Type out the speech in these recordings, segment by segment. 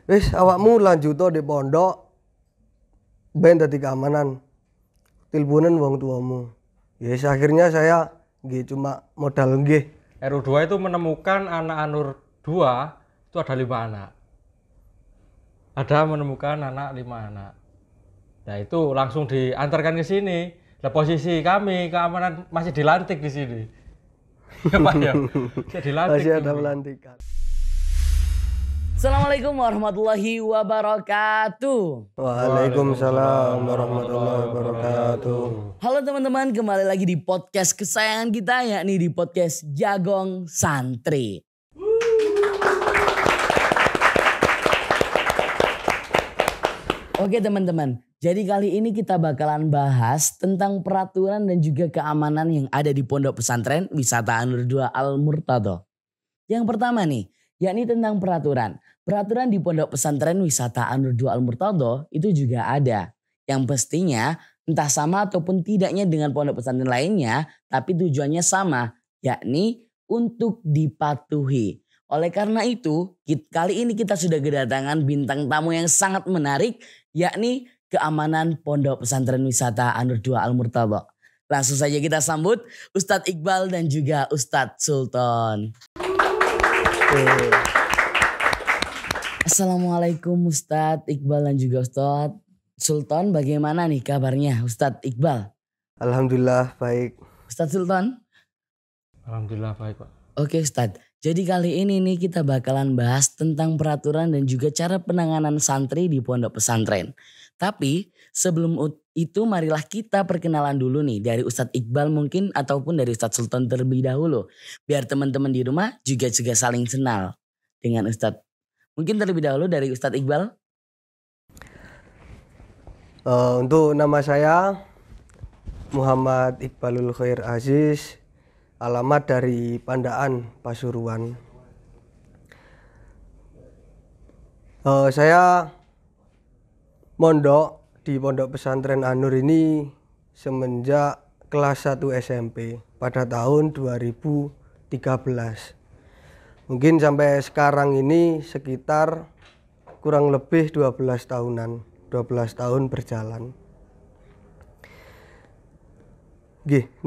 Wis awakmu lanjut di pondok ben dadi keamanan. Tilbunan wong tuamu. Yes, akhirnya saya cuma modal nggih. RU2 itu menemukan anak Anur 2 itu ada 5 anak. Ada menemukan anak 5 anak. Nah itu langsung diantarkan ke sini. Nah, posisi kami keamanan masih dilantik di sini. Ya Pak ya. Masih ada pelantikan. Assalamualaikum warahmatullahi wabarakatuh. Waalaikumsalam warahmatullahi wabarakatuh. Halo teman-teman, kembali lagi di podcast kesayangan kita, yakni di podcast Jagong Santri. Oke teman-teman, jadi kali ini kita bakalan bahas tentang peraturan dan juga keamanan yang ada di Pondok Pesantren Wisata Anur 2 Al-Murtadho. Yang pertama nih, yakni tentang peraturan. Peraturan di Pondok Pesantren Wisata Anur 2 Al-Murtadho itu juga ada. Yang pastinya entah sama ataupun tidaknya dengan pondok pesantren lainnya, tapi tujuannya sama, yakni untuk dipatuhi. Oleh karena itu, kali ini kita sudah kedatangan bintang tamu yang sangat menarik, yakni keamanan Pondok Pesantren Wisata Anur 2 Al-Murtadho. Langsung saja kita sambut Ustadz Iqbal dan juga Ustadz Sultan. Assalamualaikum Ustadz Iqbal dan juga Ustadz Sultan, bagaimana nih kabarnya Ustadz Iqbal? Alhamdulillah baik. Ustadz Sultan? Alhamdulillah baik Pak. Oke Ustadz, jadi kali ini nih kita bakalan bahas tentang peraturan dan juga cara penanganan santri di pondok pesantren. Tapi sebelum itu marilah kita perkenalan dulu nih dari Ustadz Iqbal mungkin ataupun dari Ustadz Sultan terlebih dahulu. Biar teman-teman di rumah juga saling kenal dengan Ustadz. Mungkin terlebih dahulu dari Ustadz Iqbal. Untuk nama saya Muhammad Iqbalul Khair Aziz, alamat dari Pandaan, Pasuruan. Saya mondok di Pondok Pesantren Anur ini semenjak kelas 1 SMP pada tahun 2013. Mungkin sampai sekarang ini sekitar kurang lebih 12 tahunan, 12 tahun berjalan.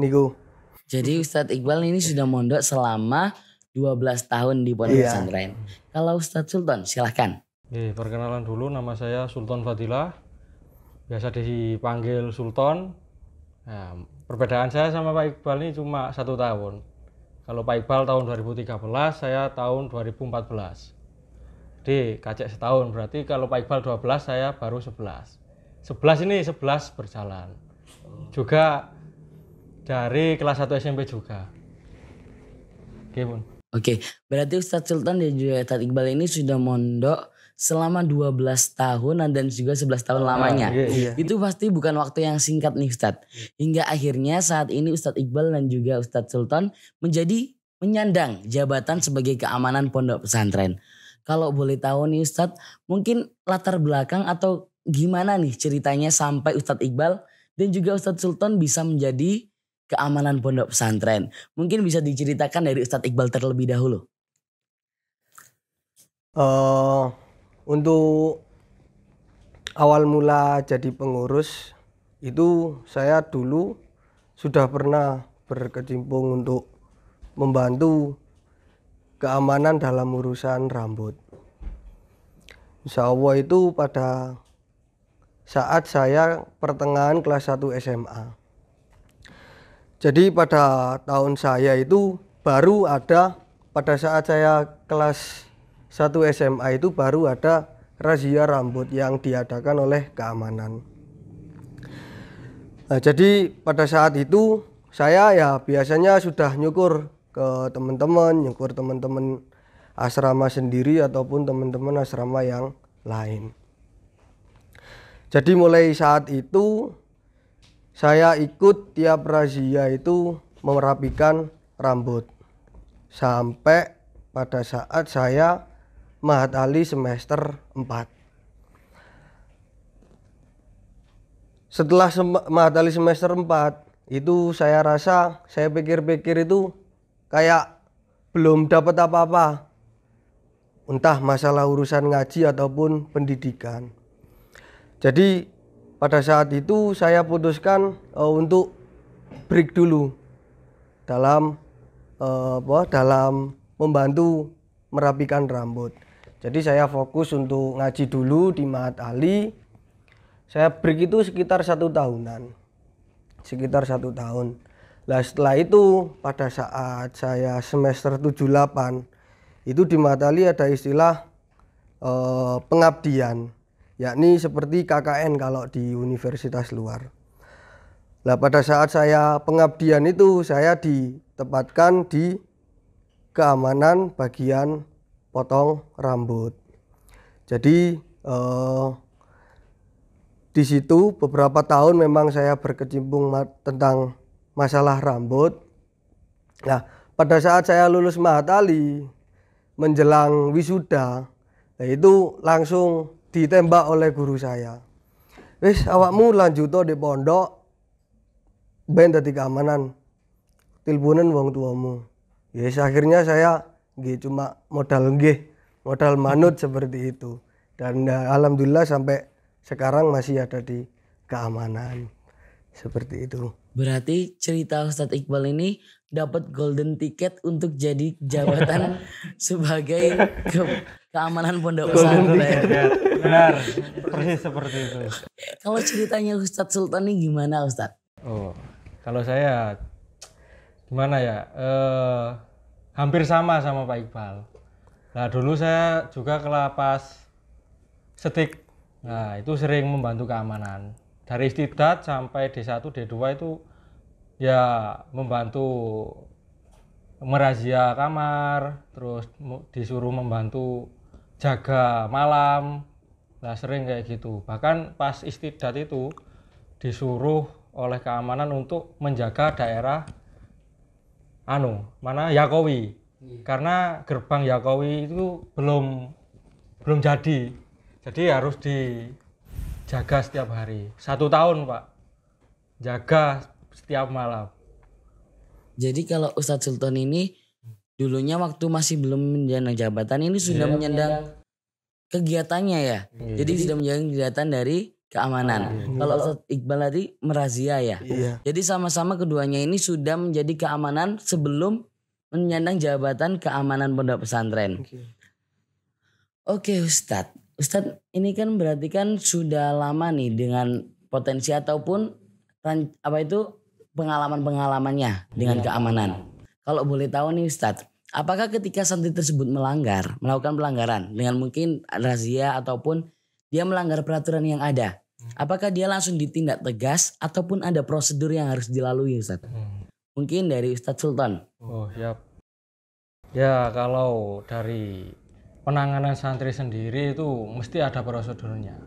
Niku. Jadi Ustadz Iqbal ini sudah mondok selama 12 tahun di pondok pesantren. Kalau Ustadz Sultan silahkan. Perkenalan dulu, nama saya Sultan Fadilah. Biasa dipanggil Sultan. Nah, perbedaan saya sama Pak Iqbal ini cuma 1 tahun. Kalau Pak Iqbal tahun 2013, saya tahun 2014. Jadi kacek setahun, berarti kalau Pak Iqbal 12, saya baru 11. 11 berjalan. Juga dari kelas 1 SMP juga. Oke, berarti Ustadz Sultan dan juga Ustadz Iqbal ini sudah mondok selama 12 tahun dan juga 11 tahun lamanya. Iya. Itu pasti bukan waktu yang singkat nih Ustadz. Hingga akhirnya saat ini Ustadz Iqbal dan juga Ustadz Sultan menjadi menyandang jabatan sebagai keamanan pondok pesantren. Kalau boleh tahu nih Ustadz, mungkin latar belakang atau gimana nih ceritanya sampai Ustadz Iqbal dan juga Ustadz Sultan bisa menjadi keamanan pondok pesantren. Mungkin bisa diceritakan dari Ustadz Iqbal terlebih dahulu. Untuk awal mula jadi pengurus itu saya dulu sudah pernah berkecimpung untuk membantu keamanan dalam urusan rambut. Insya Allah itu pada saat saya pertengahan kelas 1 SMA. Jadi pada tahun saya itu baru ada, pada saat saya kelas 1 SMA itu baru ada razia rambut yang diadakan oleh keamanan. Nah, jadi pada saat itu saya ya biasanya sudah nyukur ke nyukur teman-teman asrama sendiri ataupun teman-teman asrama yang lain. Jadi mulai saat itu saya ikut tiap razia itu merapikan rambut sampai pada saat saya Mahat Ali semester 4. Setelah Mahat Ali semester 4 itu saya pikir-pikir itu kayak belum dapat apa-apa. entah masalah urusan ngaji ataupun pendidikan. Jadi pada saat itu saya putuskan untuk break dulu dalam dalam membantu merapikan rambut. Jadi saya fokus untuk ngaji dulu di Mahat Ali. Saya break itu sekitar 1 tahunan, sekitar 1 tahun. Nah setelah itu pada saat saya semester 78 itu di Mahat Ali ada istilah pengabdian, yakni seperti KKN kalau di universitas luar. Nah pada saat saya pengabdian itu saya ditempatkan di keamanan bagian potong rambut. Jadi di situ beberapa tahun memang saya berkecimpung tentang masalah rambut. Nah pada saat saya lulus Mahat Ali menjelang wisuda, nah itu langsung ditembak oleh guru saya. Wis awakmu lanjut di pondok ben dadi keamanan, tilpunen wong tuamu. Yes, akhirnya saya cuma modal manut seperti itu. Dan alhamdulillah sampai sekarang masih ada di keamanan. Seperti itu. Berarti cerita Ustadz Iqbal ini dapat golden ticket untuk jadi jabatan sebagai keamanan pondok pesantren. Benar, persis seperti itu. Kalau ceritanya Ustadz Sultan ini gimana Ustadz? Oh, kalau saya gimana ya? Hampir sama Pak Iqbal. Nah dulu saya juga ke lapas Setik. Nah itu sering membantu keamanan. Dari Istiqdat sampai D1, D2 itu ya membantu merazia kamar, terus disuruh membantu jaga malam. Nah sering kayak gitu. Bahkan pas Istiqdat itu disuruh oleh keamanan untuk menjaga daerah Yakowi. Karena gerbang Yakowi itu belum jadi. Jadi harus dijaga setiap hari. 1 tahun Pak, jaga setiap malam. Jadi kalau Ustadz Sultan ini dulunya waktu masih belum menjalankan jabatan ini sudah menyandang kegiatannya ya. Jadi sudah menjalankan kegiatan dari keamanan. Kalau Ustadz Iqbal tadi merazia ya. Jadi sama-sama keduanya ini sudah menjadi keamanan sebelum menyandang jabatan keamanan pondok pesantren. Oke Ustadz. Ustadz ini kan berarti kan sudah lama nih dengan potensi ataupun pengalaman-pengalamannya dengan keamanan. Kalau boleh tahu nih Ustadz, apakah ketika santri tersebut melakukan pelanggaran dengan mungkin razia ataupun dia melanggar peraturan yang ada, apakah dia langsung ditindak tegas ataupun ada prosedur yang harus dilalui Ustadz? Mungkin dari Ustadz Sultan. Oh siap. Ya kalau dari penanganan santri sendiri itu mesti ada prosedurnya.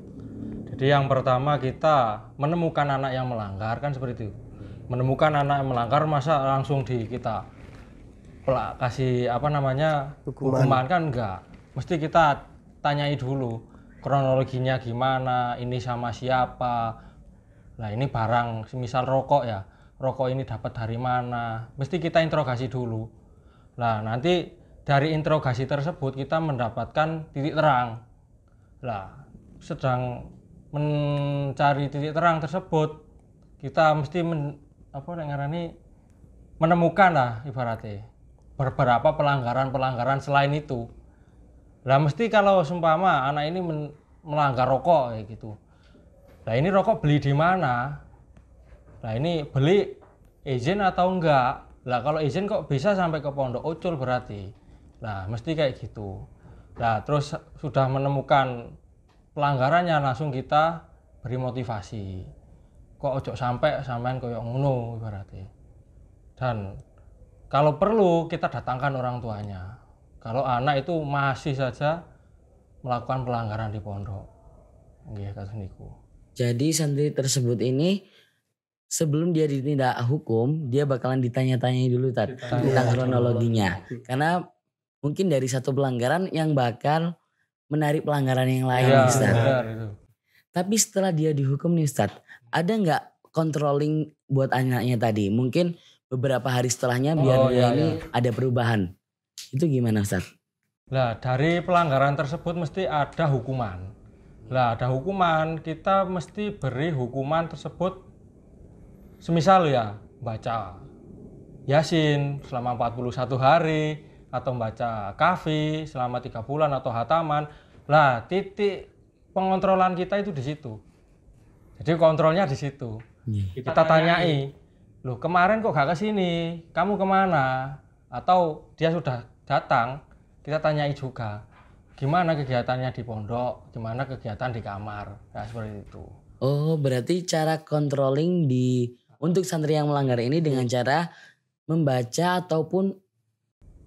Jadi yang pertama kita menemukan anak yang melanggar kan seperti itu. Menemukan anak yang melanggar masa langsung kita kasih hukuman kan enggak. Mesti kita tanyai dulu kronologinya gimana, ini sama siapa. Nah ini barang semisal rokok ya. Rokok ini dapat dari mana? Mesti kita interogasi dulu. Nah nanti dari interogasi tersebut kita mendapatkan titik terang. Nah, sedang mencari titik terang tersebut, kita mesti menemukan lah ibaratnya beberapa pelanggaran selain itu. Nah, mesti kalau seumpama anak ini melanggar rokok kayak gitu. Nah, ini rokok beli di mana? Nah, ini beli izin atau enggak? Lah kalau izin kok bisa sampai ke Pondok Ucul berarti. Nah mesti kayak gitu. Nah terus sudah menemukan pelanggarannya langsung kita beri motivasi. Kok ojo sampean koyo ngono ibaratnya. Dan kalau perlu kita datangkan orang tuanya. Kalau anak itu masih saja melakukan pelanggaran di pondok. Nggih kados niku. Jadi santri tersebut ini sebelum dia ditindak hukum, dia bakalan ditanya-tanyai dulu tentang kronologinya. Karena mungkin dari satu pelanggaran yang bakal menarik pelanggaran yang lain nih Ustaz. Tapi setelah dia dihukum nih Ustaz, ada nggak controlling buat anaknya tadi? Mungkin beberapa hari setelahnya biar dia ini ada perubahan. Itu gimana Ustaz? Nah, dari pelanggaran tersebut mesti ada hukuman. Nah, ada hukuman, kita mesti beri hukuman tersebut semisal ya baca Yasin selama 41 hari atau baca kafi selama 3 bulan atau hataman. Lah, titik pengontrolan kita itu di situ. Jadi kontrolnya di situ. Kita tanyai, loh kemarin kok gak kesini? Kamu kemana? Atau dia sudah datang, kita tanyai juga. Gimana kegiatannya di pondok? Gimana kegiatan di kamar? Nah, seperti itu. Oh, berarti cara controlling untuk santri yang melanggar ini dengan cara membaca ataupun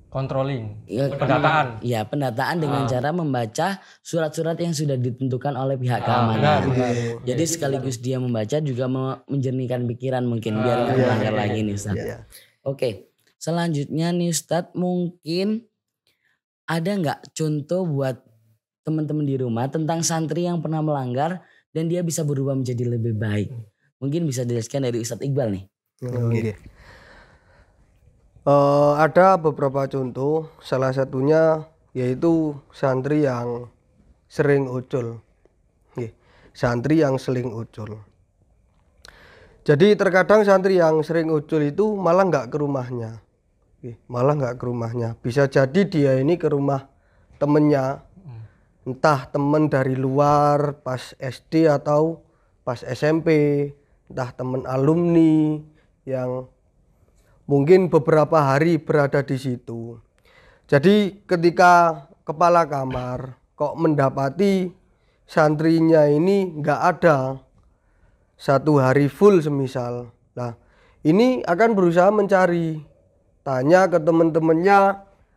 Controlling, ya, pendataan. Ya, pendataan dengan cara membaca surat-surat yang sudah ditentukan oleh pihak keamanan. Benar. Jadi sekaligus dia membaca juga menjernihkan pikiran mungkin biar nggak melanggar lagi nih Ustaz. Oke, selanjutnya nih Ustaz, mungkin ada nggak contoh buat teman-teman di rumah tentang santri yang pernah melanggar dan dia bisa berubah menjadi lebih baik? Mungkin bisa dijelaskan dari Ustadz Iqbal nih. Oke. Ada beberapa contoh, salah satunya yaitu santri yang sering ucul. Santri yang sering ucul. Jadi terkadang santri yang sering ucul itu malah nggak ke rumahnya. Bisa jadi dia ini ke rumah temennya, entah temen dari luar pas SD atau pas SMP, entah temen alumni yang mungkin beberapa hari berada di situ. Jadi ketika kepala kamar kok mendapati santrinya ini nggak ada 1 hari full semisal. Nah, ini akan berusaha mencari, tanya ke teman-temannya,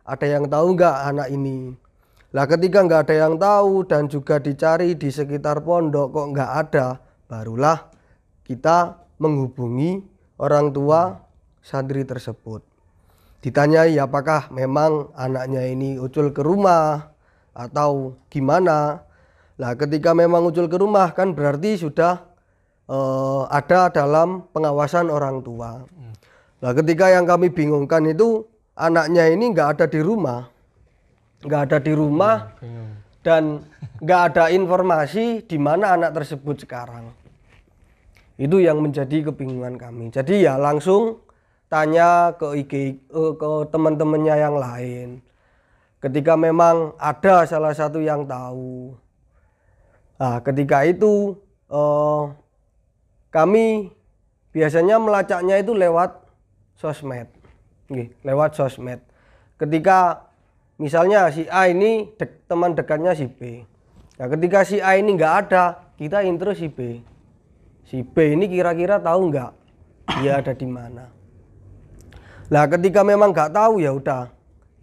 ada yang tahu nggak anak ini. Lah ketika nggak ada yang tahu dan juga dicari di sekitar pondok kok nggak ada, barulah kita menghubungi orang tua santri tersebut. Ditanyai apakah memang anaknya ini ucul ke rumah atau gimana. Nah ketika memang ucul ke rumah kan berarti sudah ada dalam pengawasan orang tua. Nah ketika yang kami bingungkan itu anaknya ini nggak ada di rumah. Dan nggak ada informasi di mana anak tersebut sekarang. Itu yang menjadi kebingungan kami. Jadi ya langsung tanya ke teman-temannya yang lain. Ketika memang ada salah satu yang tahu. Nah, ketika itu kami biasanya melacaknya itu lewat sosmed. Lewat sosmed. Ketika misalnya si A ini teman dekatnya si B. Nah, ketika si A ini nggak ada, kita intro si B. Si B ini kira-kira tahu nggak dia ada di mana. Nah ketika memang nggak tahu ya udah,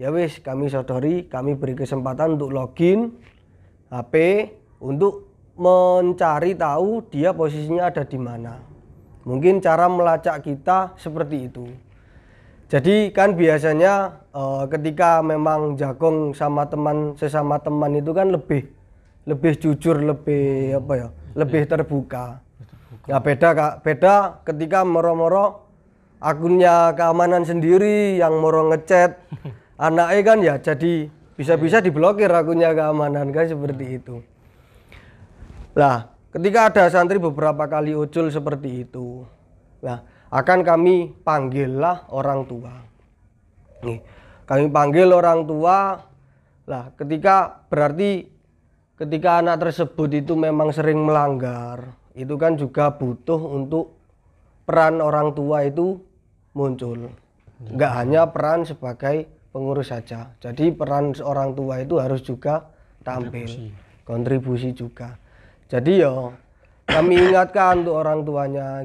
ya wis kami sodori, kami beri kesempatan untuk login HP untuk mencari tahu dia posisinya ada di mana. Mungkin cara melacak kita seperti itu. Jadi kan biasanya ketika memang jagong sama sesama teman itu kan lebih jujur, lebih terbuka. Ya beda ketika moro-moro akunnya keamanan sendiri yang moro ngechat anaknya kan ya jadi bisa-bisa diblokir akunnya keamanan kan seperti itu. Nah ketika ada santri beberapa kali ucul seperti itu, nah akan kami panggillah orang tua. Kami panggil orang tua. Lah ketika anak tersebut itu memang sering melanggar, itu kan juga butuh untuk peran orang tua itu muncul. Nggak hanya peran sebagai pengurus saja. Jadi peran orang tua itu harus juga tampil. Kontribusi juga. Jadi ya kami ingatkan untuk orang tuanya,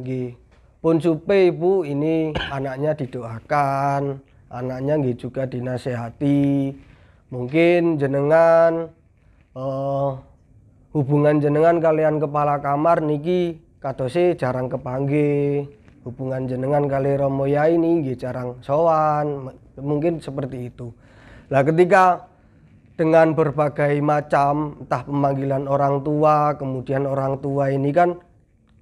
pun supe ibu ini anaknya didoakan, anaknya juga dinasehati. Mungkin jenengan hubungan jenengan kalian kepala kamar niki kadose jarang kepanggih. Hubungan jenengan kali Romo Yai ini jarang sowan, mungkin seperti itu. Nah ketika dengan berbagai macam entah pemanggilan orang tua, kemudian orang tua ini kan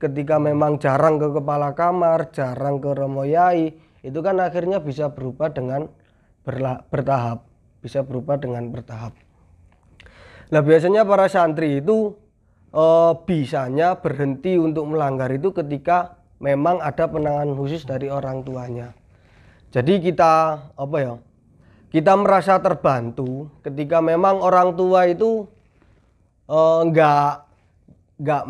ketika memang jarang ke kepala kamar, jarang ke Romo Yai, itu kan akhirnya bisa berubah dengan bertahap. bisa berupa dengan bertahap. Nah biasanya para santri itu bisanya berhenti untuk melanggar itu ketika memang ada penanganan khusus dari orang tuanya. Jadi kita kita merasa terbantu ketika memang orang tua itu nggak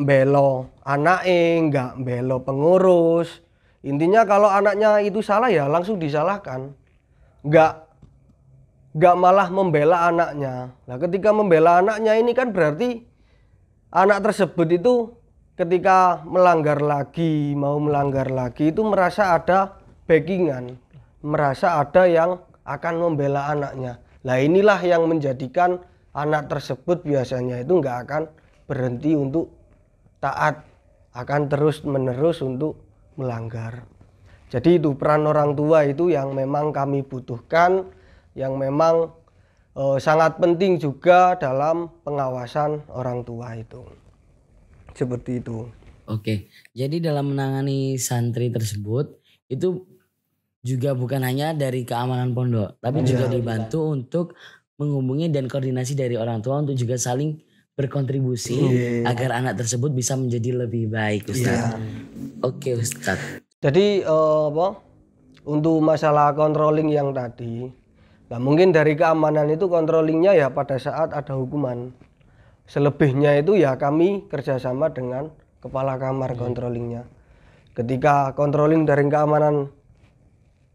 belo anaknya, nggak belo pengurus. Intinya kalau anaknya itu salah ya langsung disalahkan, nggak malah membela anaknya. Nah ketika membela anaknya ini kan berarti anak tersebut itu ketika mau melanggar lagi itu merasa ada backingan, merasa ada yang akan membela anaknya. Nah inilah yang menjadikan anak tersebut biasanya itu nggak akan berhenti untuk taat, akan terus menerus untuk melanggar. Jadi itu peran orang tua itu yang memang kami butuhkan, yang memang sangat penting juga dalam pengawasan orang tua itu. Seperti itu. Oke, jadi dalam menangani santri tersebut itu juga bukan hanya dari keamanan pondok, tapi juga dibantu untuk menghubungi dan koordinasi dari orang tua untuk juga saling berkontribusi agar anak tersebut bisa menjadi lebih baik, Ustaz. Oke, Ustaz. Jadi untuk masalah controlling yang tadi, nah mungkin dari keamanan itu controllingnya ya pada saat ada hukuman. Selebihnya itu ya kami kerjasama dengan kepala kamar controllingnya. Ketika controlling dari keamanan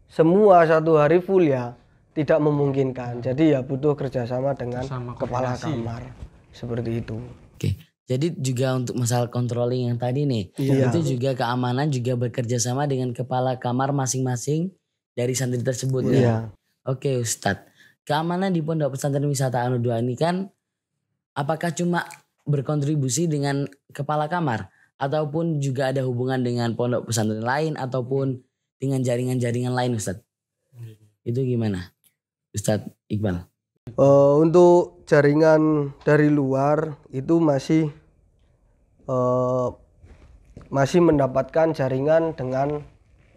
semua satu hari full ya tidak memungkinkan. Jadi ya butuh kerjasama dengan kepala kamar. Seperti itu. Oke, jadi juga untuk masalah controlling yang tadi nih, itu juga keamanan juga bekerja sama dengan kepala kamar masing-masing dari santri tersebut ya. Oke Ustadz, keamanan di Pondok Pesantren Wisata Anu 2 ini kan apakah cuma berkontribusi dengan kepala kamar ataupun juga ada hubungan dengan pondok pesantren lain ataupun dengan jaringan-jaringan lain Ustadz? Itu gimana Ustadz Iqbal? Untuk jaringan dari luar itu masih mendapatkan jaringan dengan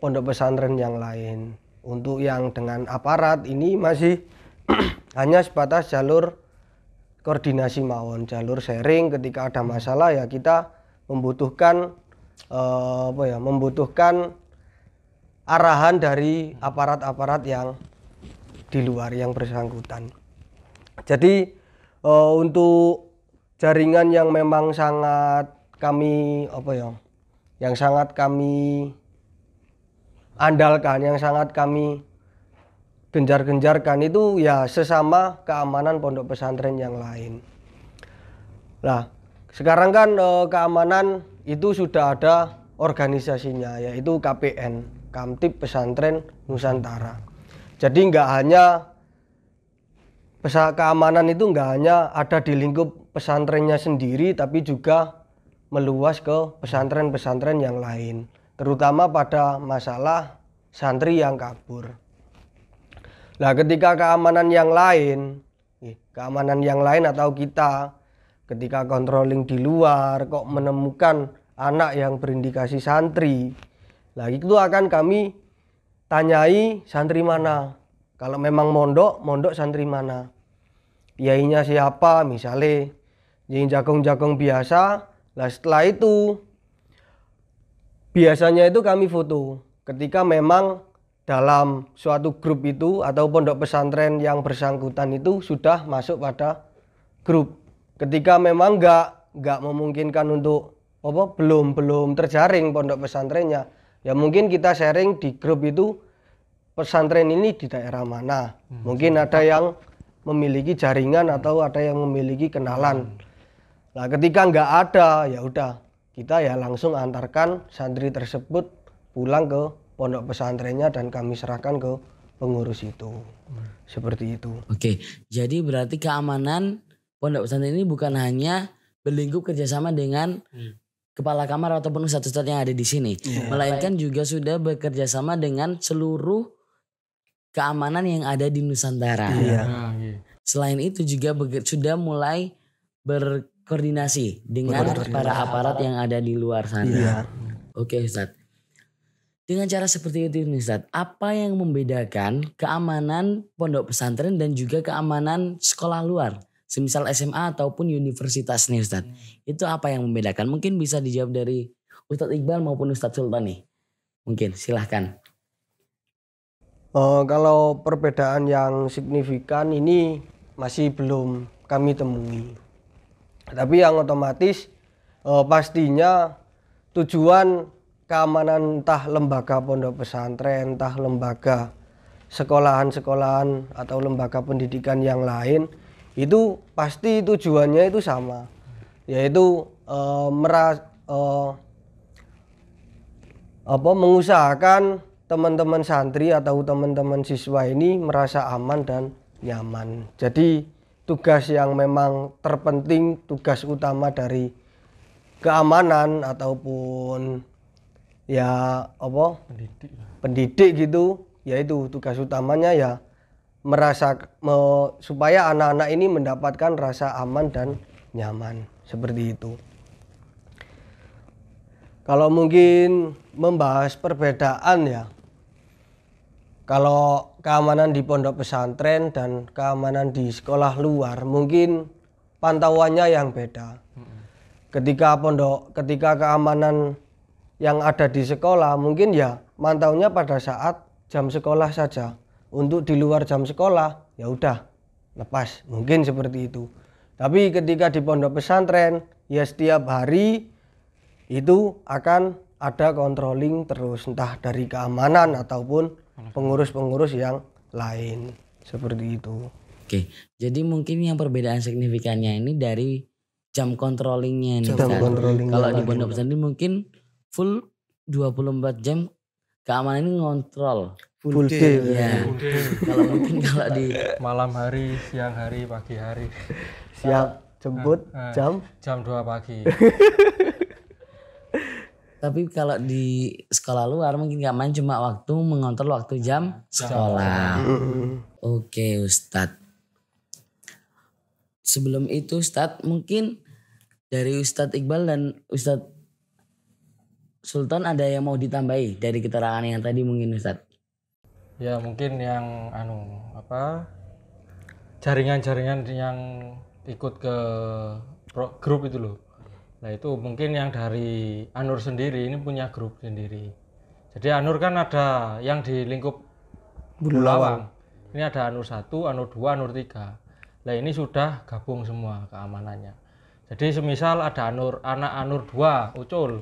pondok pesantren yang lain. Untuk yang dengan aparat ini masih hanya sebatas jalur koordinasi mawon, jalur sharing. Ketika ada masalah ya kita membutuhkan membutuhkan arahan dari aparat-aparat yang di luar yang bersangkutan. Jadi untuk jaringan yang memang sangat kami yang sangat kami andalkan, yang sangat kami genjar-genjarkan itu ya sesama keamanan pondok pesantren yang lain. Nah, sekarang kan keamanan itu sudah ada organisasinya, yaitu KPN, Kamtib Pesantren Nusantara. Jadi nggak hanya keamanan itu nggak hanya ada di lingkup pesantrennya sendiri, tapi juga meluas ke pesantren-pesantren yang lain, terutama pada masalah santri yang kabur. Nah, ketika keamanan yang lain atau kita ketika controlling di luar kok menemukan anak yang berindikasi santri, nah itu akan kami tanyai santri mana. Kalau memang mondok santri mana, kiainya siapa, misalnya yang jagung-jagung biasa. Nah setelah itu biasanya itu kami foto ketika memang dalam suatu grup itu atau pondok pesantren yang bersangkutan itu sudah masuk pada grup. Ketika memang nggak memungkinkan untuk belum terjaring pondok pesantrennya, ya mungkin kita sharing di grup itu pesantren ini di daerah mana. Mungkin ada yang memiliki jaringan atau ada yang memiliki kenalan. Nah, ketika nggak ada, ya udah kita ya langsung antarkan santri tersebut pulang ke pondok pesantrennya dan kami serahkan ke pengurus itu. Seperti itu. Oke, jadi berarti keamanan pondok pesantren ini bukan hanya berlingkup kerjasama dengan kepala kamar ataupun ustadz-ustadz yang ada di sini, melainkan juga sudah bekerja sama dengan seluruh keamanan yang ada di Nusantara. Selain itu juga sudah mulai berkoordinasi dengan para aparat yang ada di luar sana. Oke Ustadz. Dengan cara seperti itu nih Ustadz, apa yang membedakan keamanan pondok pesantren dan juga keamanan sekolah luar? Semisal SMA ataupun universitas nih Ustadz. Itu apa yang membedakan? Mungkin bisa dijawab dari Ustadz Iqbal maupun Ustadz Sultan nih. Mungkin silahkan. Kalau perbedaan yang signifikan ini masih belum kami temui. Tapi yang otomatis pastinya tujuan keamanan entah lembaga pondok pesantren, entah lembaga sekolahan-sekolahan atau lembaga pendidikan yang lain itu pasti tujuannya itu sama, yaitu mengusahakan teman-teman santri atau teman-teman siswa ini merasa aman dan nyaman. Jadi tugas yang memang terpenting, tugas utama dari keamanan ataupun ya pendidik gitu, yaitu tugas utamanya ya supaya anak-anak ini mendapatkan rasa aman dan nyaman, seperti itu. Kalau mungkin membahas perbedaan ya, kalau keamanan di pondok pesantren dan keamanan di sekolah luar mungkin pantauannya yang beda. Ketika keamanan yang ada di sekolah mungkin ya mantaunya pada saat jam sekolah saja. Untuk di luar jam sekolah ya udah lepas, mungkin seperti itu. Tapi ketika di pondok pesantren ya setiap hari itu akan ada controlling terus, entah dari keamanan ataupun pengurus-pengurus yang lain, seperti itu. Oke, jadi mungkin yang perbedaan signifikannya ini dari jam controllingnya nih. Kalau di pondok pesantren mungkin full 24 jam keamanan ini ngontrol. Full day. Ya. Kalau mungkin kalau di malam hari, siang hari, pagi hari. Siap jemput jam 2 pagi. Tapi kalau di sekolah luar mungkin keamanan cuma waktu mengontrol waktu jam sekolah. Oke Ustadz. Sebelum itu Ustadz mungkin dari Ustadz Iqbal dan Ustadz Sultan ada yang mau ditambahi dari keterangan yang tadi mungkin Ustadz? Ya mungkin yang jaringan-jaringan yang ikut ke grup itu loh. Nah itu mungkin yang dari Anur sendiri ini punya grup sendiri. Jadi Anur kan ada yang di lingkup Bulawang. Ini ada Anur 1, Anur 2, Anur 3. Nah ini sudah gabung semua keamanannya. Jadi semisal ada anak Anur 2 Ucul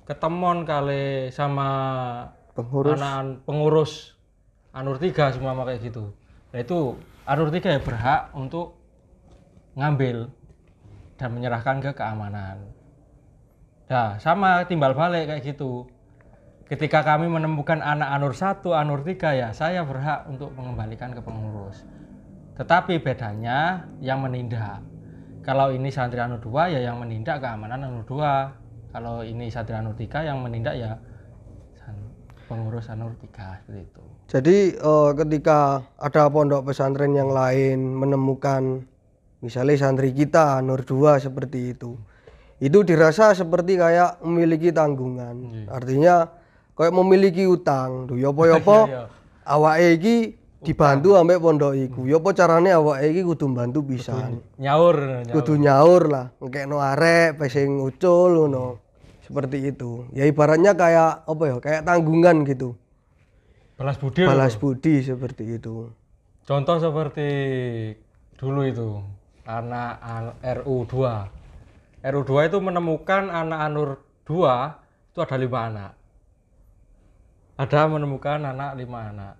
ketemon kali sama pengurus Anur 3 semua kayak gitu. Nah itu Anur 3 ya berhak untuk ngambil dan menyerahkan ke keamanan. Nah sama timbal balik kayak gitu. Ketika kami menemukan anak Anur 1, Anur 3 ya saya berhak untuk mengembalikan ke pengurus. Tetapi bedanya yang menindak. Kalau ini santri Anur 2 ya yang menindak keamanan Anur 2. Kalau ini santri Anur 3 yang menindak ya pengurus Anur 3 seperti itu. Jadi ketika ada pondok pesantren yang lain menemukan misalnya santri kita Anur 2 seperti itu dirasa seperti kayak memiliki tanggungan. Artinya kayak memiliki utang. Duh yopo-yopo awake iki dibantu ambek pondok iku. Yopo carane awake iki kudu bantu pisan. Kudu nyaur lah, ngekekno arek pesing ucul ngono. Seperti itu. Ya ibaratnya kayak kayak tanggungan gitu. Balas budi seperti itu. Contoh seperti dulu itu anak RU2. RU2 itu menemukan anak Anur 2 itu ada 5 anak. Ada menemukan anak 5 anak.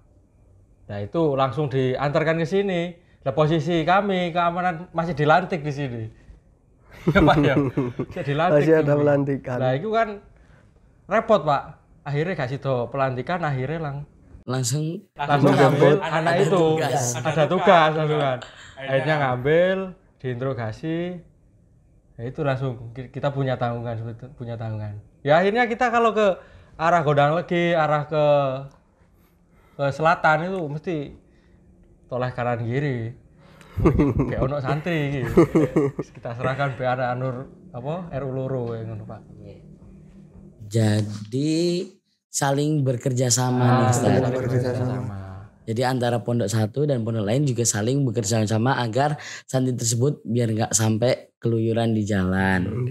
Nah itu langsung diantarkan ke sini. Nah posisi kami keamanan masih dilantik di sini. Ya Pak ya. Masih ada pelantikan. Nah itu kan repot Pak. Akhirnya kasih do pelantikan akhirnya langsung ngambil anak itu. Ada tugas langsung kan. Akhirnya ngambil, diinterogasi. Ya itu langsung kita punya tanggungan. Ya akhirnya kita kalau ke arah Gondang Legi, arah ke selatan itu mesti toleh kanan kiri. Kayak ono santri gitu. Kita serahkan ke anak Anur RU loro ngono Pak. Jadi saling bekerja sama nih Ustaz. saling bekerja sama. Jadi antara pondok satu dan pondok lain juga saling bekerja sama agar santri tersebut biar nggak sampai keluyuran di jalan.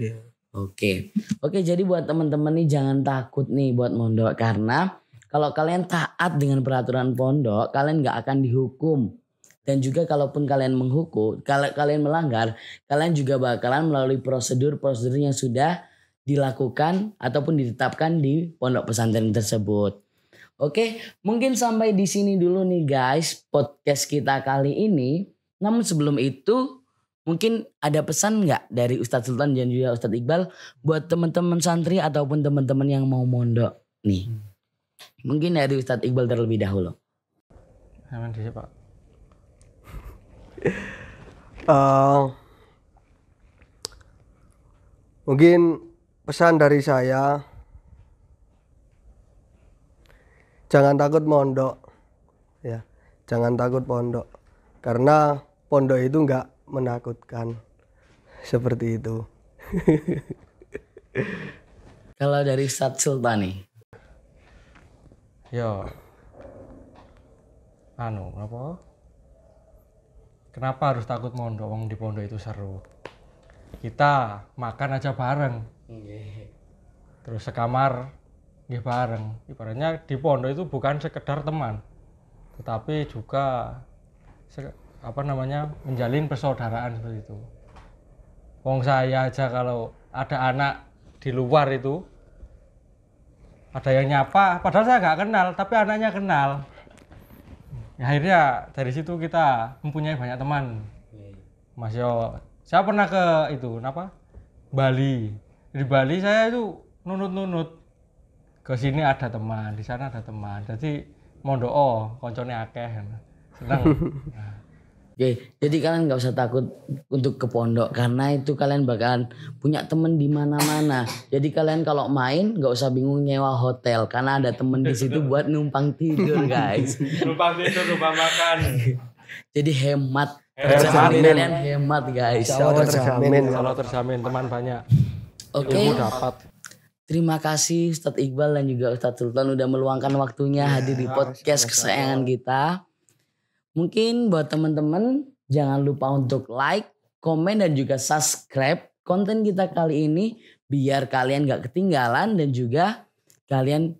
Oke, jadi buat teman-teman nih jangan takut nih buat mondok karena kalau kalian taat dengan peraturan pondok, kalian nggak akan dihukum. Dan juga kalaupun kalian menghukum, kalau kalian melanggar, kalian juga bakalan melalui prosedur-prosedur yang sudah dilakukan ataupun ditetapkan di pondok pesantren tersebut. Oke, mungkin sampai di sini dulu nih guys podcast kita kali ini. Namun sebelum itu mungkin ada pesan nggak dari Ustadz Sultan dan juga Ustadz Iqbal buat teman-teman santri ataupun teman-teman yang mau mondok nih. Mungkin dari Ustadz Iqbal terlebih dahulu. Aman sih Pak. Mungkin pesan dari saya, jangan takut mondok, ya, jangan takut pondok, karena pondok itu nggak menakutkan, seperti itu. Kalau dari Ustadz Sultan nih, Yo, kenapa harus takut mondok? Wong di pondok itu seru. Kita makan aja bareng. Terus sekamar nggih bareng. Ibaratnya di pondok itu bukan sekedar teman, tetapi juga menjalin persaudaraan seperti itu. Wong saya aja kalau ada anak di luar itu ada yang nyapa, padahal saya nggak kenal, tapi anaknya kenal. Ya, akhirnya dari situ kita mempunyai banyak teman. Mas Yo, saya pernah ke Bali. Di Bali saya itu nunut ke sini ada teman, di sana ada teman. Jadi mondok koncone akeh. Senang. Nah. Oke, jadi kalian nggak usah takut untuk ke pondok karena itu kalian bakalan punya temen di mana-mana. Jadi kalian kalau main nggak usah bingung nyewa hotel karena ada temen di situ buat numpang tidur guys. Numpang tidur, numpang makan. Jadi hemat. Terjamin. Kalian hemat guys. Insya Allah terjamin. Kalau terjamin teman banyak. Oke. Ilmu dapat. Terima kasih Ustadz Iqbal dan juga Ustadz Sultan udah meluangkan waktunya hadir di podcast kesayangan kita. Mungkin buat teman-teman jangan lupa untuk like, komen dan juga subscribe konten kita kali ini biar kalian gak ketinggalan dan juga kalian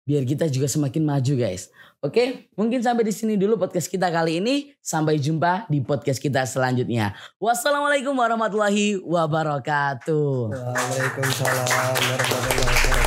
biar kita juga semakin maju guys. Oke, mungkin sampai di sini dulu podcast kita kali ini. Sampai jumpa di podcast kita selanjutnya. Wassalamualaikum warahmatullahi wabarakatuh. Waalaikumsalam warahmatullahi wabarakatuh.